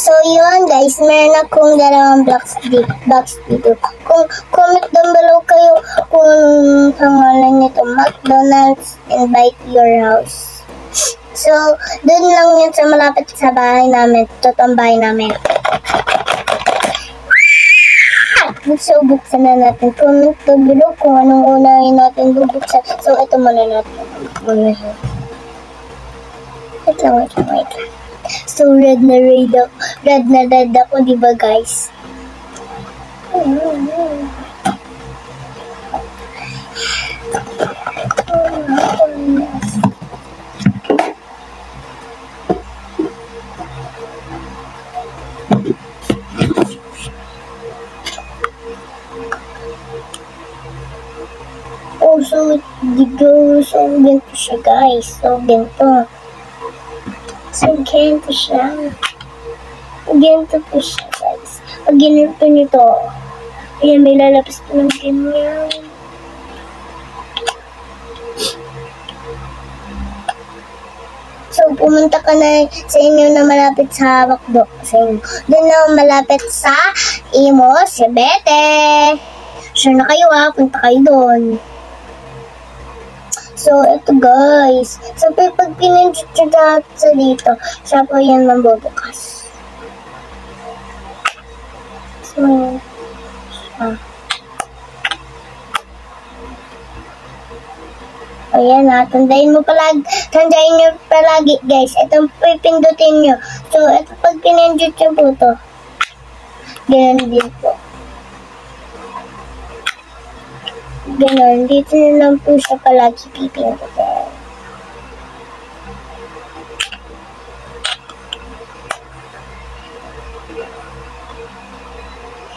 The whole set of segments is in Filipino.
So, yun guys, meron akong dalawang box dito. Kung comment down below kayo kung pangalan nito, McDonald's Invite Your House. So, dun lang yun sa malapit sa bahay namin. Totoong bahay namin. So, buksan na natin. Comment down below kung anong unahin natin bubuksan. So, ito muna natin. Wait lang. So, red na red ako, diba guys? Oh, so ganito siya guys. So, ganito po siya guys. Pag ginito nito, ayan, may lalabas po ng ganyan. So, pumunta ka na sa inyo na malapit sa McDo. Doon na malapit sa Imo, si Bete. Sure na kayo punta kayo doon. So, ito guys. So, pag pinindot siya sa dito, siya po yan mambubukas. So, ayan tandayin nyo palagi guys. Itong pipindutin nyo. So, ito pag pinindot nyo po ito, ganun din po. Ganun, dito na lang po siya palagi pipindutin.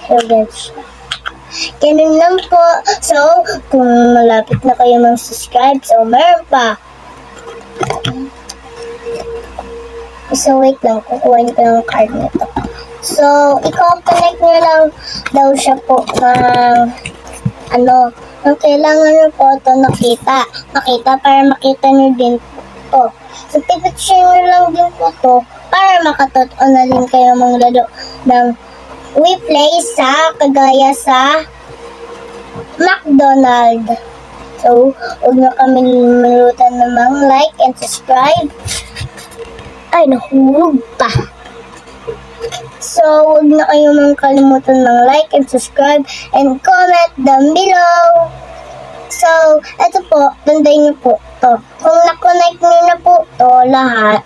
So, that's ganun lang po. So, kung malapit na kayo mag-subscribe, so, meron pa. So, wait lang. Kukuhain ko ng card nito. So, i-connect nyo lang daw siya po ng ang kailangan nyo po ito nakita para makita nyo din po. So, pipicture nyo lang din po ito para makatotoo na din kayo manglaro ng WePlay sa kagaya sa McDonald's. So, huwag na kami malutan namang like and subscribe. Ay, nahulog pa. So, huwag na kayo kalimutan ng like and subscribe and comment down below. So, ito po, tandayin nyo po to. Kung na-connect nyo na po to lahat,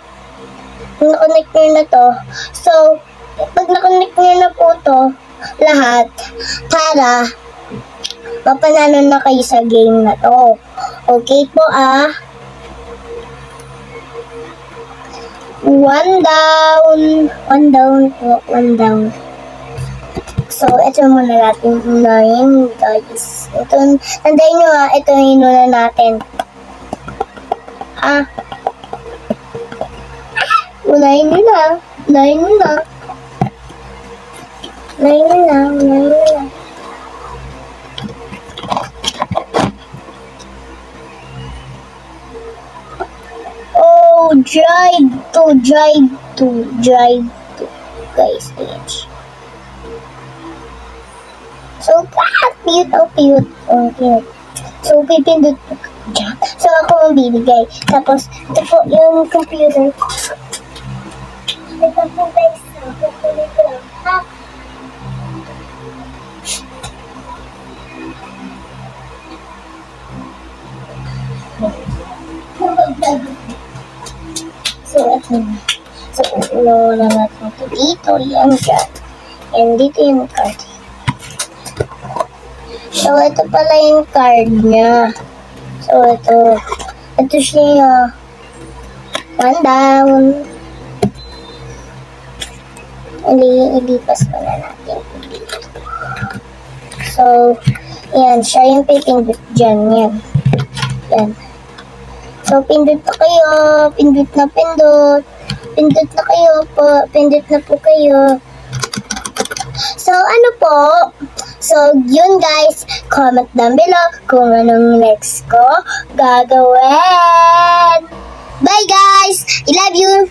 so, pag na-connect nyo na po to lahat, para mapanalo na kayo sa game na to. Okay po One down. So, ito muna natin unahin, guys. Ito, tandayin nyo ito yung inuna natin. Unahin nyo na. Oh, drive to, guys, bitch. So, cute. So, pipindot po dyan. So, ako bibigay. Tapos, ito po yung computer. Ito po, guys. Kukulit ko lang. So, ito na. So, wala natin ito dito. Yan dyan. And dito yung card. So, ito pala yung card niya. So, ito siya. One down. Ilipas pala natin dito. So, yan. Siya yung pipindot dyan. Yan. So, pindot na kayo. Pindot na po kayo. So, So, yun guys. Comment down below kung anong next ko gagawin. Bye guys! I love you!